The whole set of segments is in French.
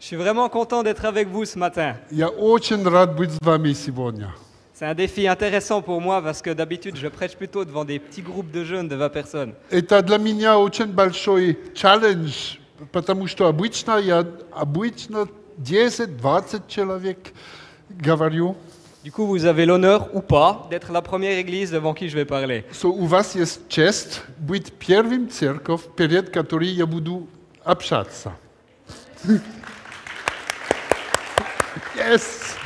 Je suis vraiment content d'être avec vous ce matin. Я очень рад быть с вами сегодня. C'est un défi intéressant pour moi parce que d'habitude je prêche plutôt devant des petits groupes de jeunes de 20 personnes. Это для меня очень большой челлендж, потому что обычно я 10-20 человек говорю. Du coup, vous avez l'honneur ou pas d'être la première église devant qui je vais parler. So, у вас есть честь быть первым церковь, перед которой я буду общаться. Yes!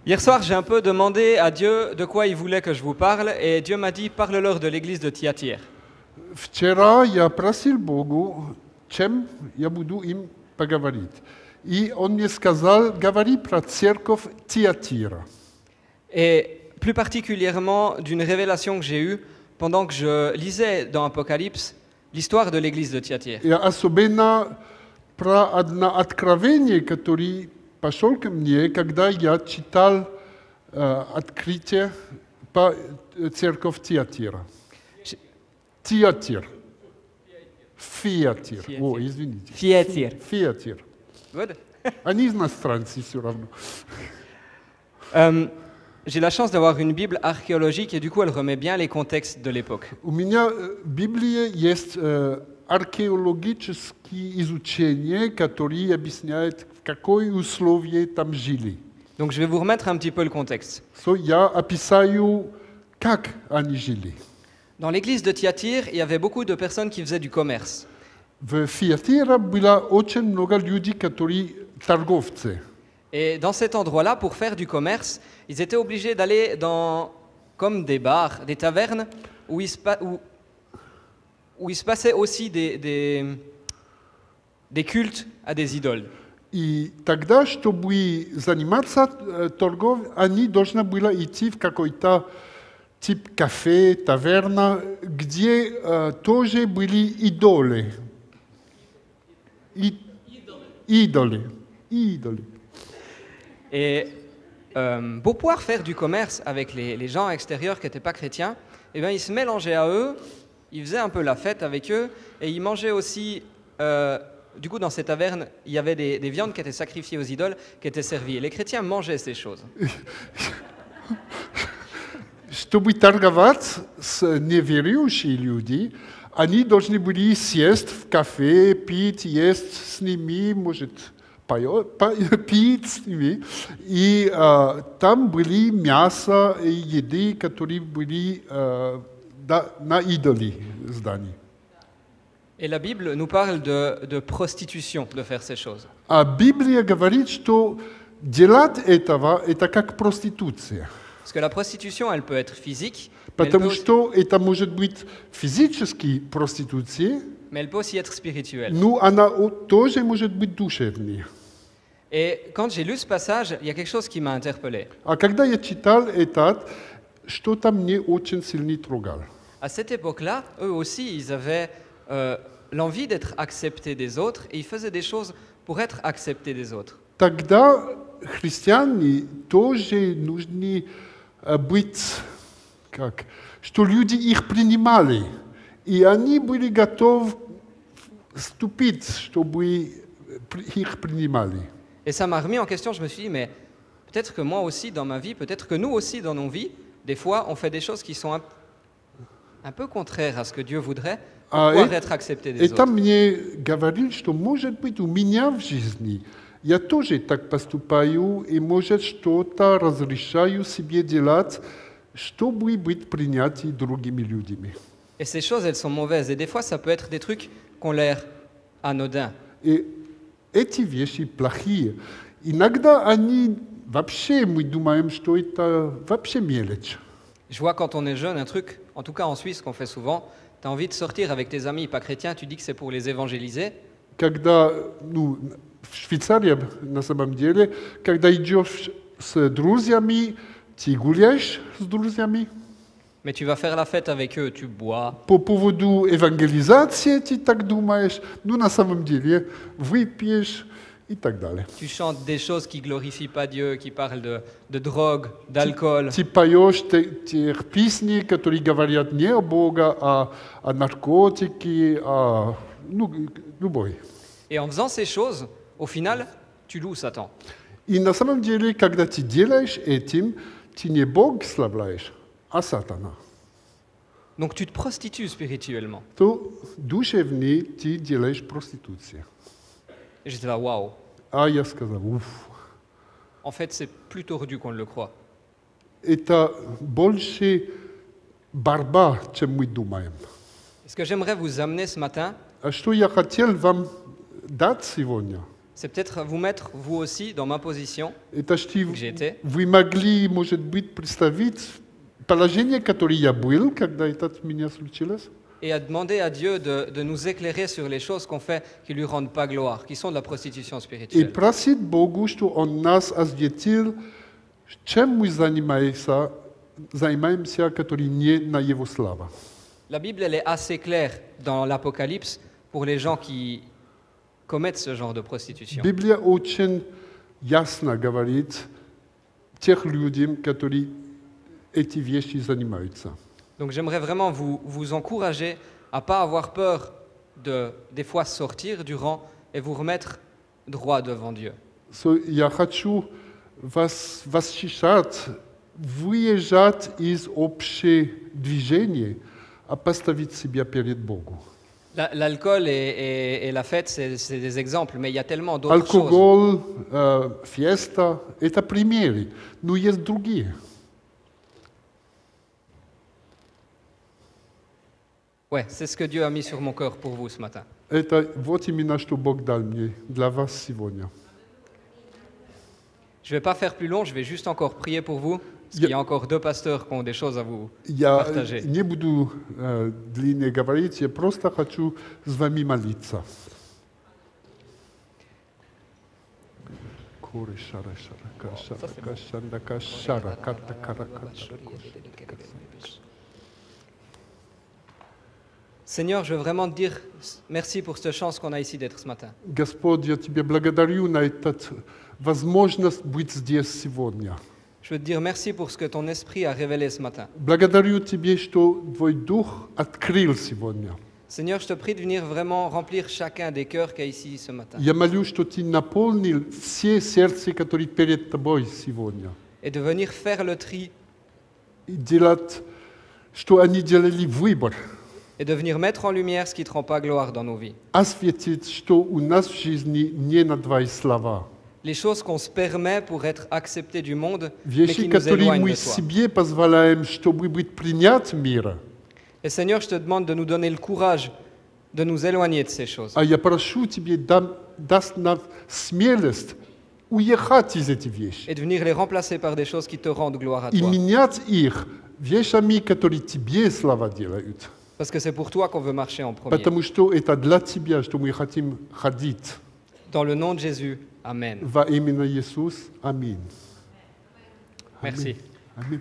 Hier soir, j'ai un peu demandé à Dieu de quoi il voulait que je vous parle et Dieu m'a dit parle-leur de l'église de Thyatire. Вчера я просил Богу, чем я буду им поговорить. И он мне сказал, говори про церковь Тиатира. Et plus particulièrement d'une révélation que j'ai eue pendant que je lisais dans Apocalypse l'histoire de l'église de Thyatire. И особенно про одно откровение, которое пошел ко мне, когда я читал открытие по церковь Тиатира. Тиатир. Фиатир. О, извините. Thyatire. Фиатир. Good. Они иностранцы все равно. J'ai la chance d'avoir une Bible archéologique et du coup elle remet bien les contextes de l'époque. У меня в Библии есть археологические изучения, которые объясняют, в какие условия там жили. Donc je vais vous remettre un petit peu le contexte. So, я описаю, как они жили. Dans l'église de Thyatire, il y avait beaucoup de personnes qui faisaient du commerce. В Фиатире было очень много людей, которые торговцы. Et dans cet endroit-là, pour faire du commerce, ils étaient obligés d'aller dans comme des bars, des tavernes, où il se passait aussi des cultes à des idoles. И тогда, чтобы заниматься торговлей, они должны были идти в какой-то тип кафе, таверна, где тоже были идолы. Идолы. Et pour pouvoir faire du commerce avec les gens extérieurs qui n'étaient pas chrétiens, eh bien, ils se mélangeaient à eux, ils faisaient un peu la fête avec eux, et ils mangeaient aussi, du coup dans ces tavernes, il y avait des viandes qui étaient sacrifiées aux idoles, qui étaient servies. Et les chrétiens mangeaient ces choses. Чтобы торговать с неверующими людьми, они должны были сесть в кафе, пить, есть с ними, может, пить с ними. И там были мясо и еды, которые были на идоле зданий. Et la Bible nous parle de prostitution, de faire ces choses. А Библия говорит, что делать этого – это как проституция. Parce que la prostitution, elle peut être physique, mais Потому что это может быть физической проституцией, elle peut aussi être spirituelle. но она тоже может быть душевной. Et quand j'ai lu ce passage, il y a quelque chose qui m'a interpellé. А когда я читал этот, что-то мне очень сильно трогало. À cette époque-là, eux aussi, ils avaient l'envie d'être acceptés des autres et ils faisaient des choses pour être acceptés des autres. Тогда христиане тоже нужны быть, как, что люди их принимали, и они были готовы вступить, чтобы их принимали. Et ça m'a remis en question, je me suis dit, mais peut-être que moi aussi dans ma vie, peut-être que nous aussi dans nos vies, des fois on fait des choses qui sont un peu contraires à ce que Dieu voudrait pour pouvoir être accepté des Это autres. мне говорит, что может быть у меня в жизни я тоже так поступаю, и может что-то разрешаю себе делать, чтобы быть принятым другими людьми. Et ces choses, elles sont mauvaises. Et des fois, ça peut être des trucs qui ont l'air anodins. И эти вещи плохие. Иногда они вообще, мы думаем, что это вообще мелочь. Je vois quand on est jeune un truc, en tout cas en Suisse, qu'on fait souvent, tu as envie de sortir avec tes amis pas chrétiens, tu dis que c'est pour les évangéliser. Когда, в Швейцарии, на самом деле, когда идешь с друзьями, ты гуляешь с друзьями. Mais tu vas faire la fête avec eux, tu bois. По поводу евангелизации ты так думаешь, но на самом деле выпьешь и так далее. Tu chantes des choses qui glorifient pas Dieu, qui parlent de drogue, d'alcool. Ты поешь тех песни, которые говорят не о Боге, а о наркотике, о любой. Et en faisant ces choses, au final, tu loues Satan. И на самом деле, когда ты делаешь этим, ты не Бог славляешь, а сатана. Donc tu te prostitues spirituellement. То душевно ты делаешь проституцию. Et j'étais là, waouh. А я сказал, уф, En fait, c'est plus tordu qu'on ne le croit. это больше борьба, чем мы думаем. Et ce que j'aimerais vous amener ce matin, А что я хотел вам дать сегодня, c'est peut-être vous mettre, vous aussi, dans ma position это что que j'ai été, вы могли, может быть, представить положение, которое я был, когда это от меня случилось, et à demander à Dieu de nous éclairer sur les choses qu'on fait qui lui rendent pas gloire, qui sont de la prostitution и spirituelle. просить Богу, что Он нас осветил, чем мы занимаемся, который не на Его слава. La Bible, elle est assez claire dans l'Apocalypse pour les gens qui commettent ce genre de prostitution. Библия очень ясно говорит тех людям, которые эти вещи занимаются. Donc j'aimerais vraiment vous encourager à ne pas avoir peur de, des fois, sortir du rang et vous remettre droit devant Dieu. So, я хочу вас восхищать, выезжать из общего движения, а поставить себя перед Богом. L'alcool et la fête, c'est des exemples, mais il y a tellement d'autres choses. Алкоголь, феста – это примеры, но есть другие. Ouais, c'est ce que Dieu a mis sur mon cœur pour vous ce matin. Это вот именно, что Бог дал мне для вас сегодня. Je ne vais pas faire plus long, je vais juste encore prier pour vous, parce qu'il y a encore 2 pasteurs qui ont des choses à vous Я partager. не буду длинно говорить, я просто хочу с вами молиться. Seigneur, je veux vraiment te dire merci pour cette chance qu'on a ici d'être ce matin. Господь, я Тебя благодарю на эту возможность быть здесь сегодня. Je veux te dire merci pour ce que ton esprit a révélé ce matin. Благодарю Тебе, что Твой Дух открыл сегодня. Seigneur, je te prie de venir vraiment remplir chacun des cœurs qu'il y a ici ce matin. Я молю, что Ты наполнил все сердца, которые перед Тобой сегодня. Et de venir faire le tri И делать, что они делали выбор. et de venir mettre en lumière ce qui ne te rend pas gloire dans nos vies. Осветить, что у нас в жизни не на Твои слова. Les choses qu'on se permet pour être acceptés du monde, mais Вещи, qui nous которые éloignent мы de toi. себе позволяем, чтобы быть принят мира. Et Seigneur, je te demande de nous donner le courage de nous éloigner de ces choses. А я прошу Тебя, даст нам смелость уехать из этих вещей. Et de venir les remplacer par des choses qui te rendent gloire à И toi. менять их вещами, которые Тебе слава делают. Parce que c'est pour toi qu'on veut marcher en premier. Потому что это для Тебя, что мы хотим ходить. Dans le nom de Jésus, Amen. Во имя Иисуса. Аминь. Merci. Аминь.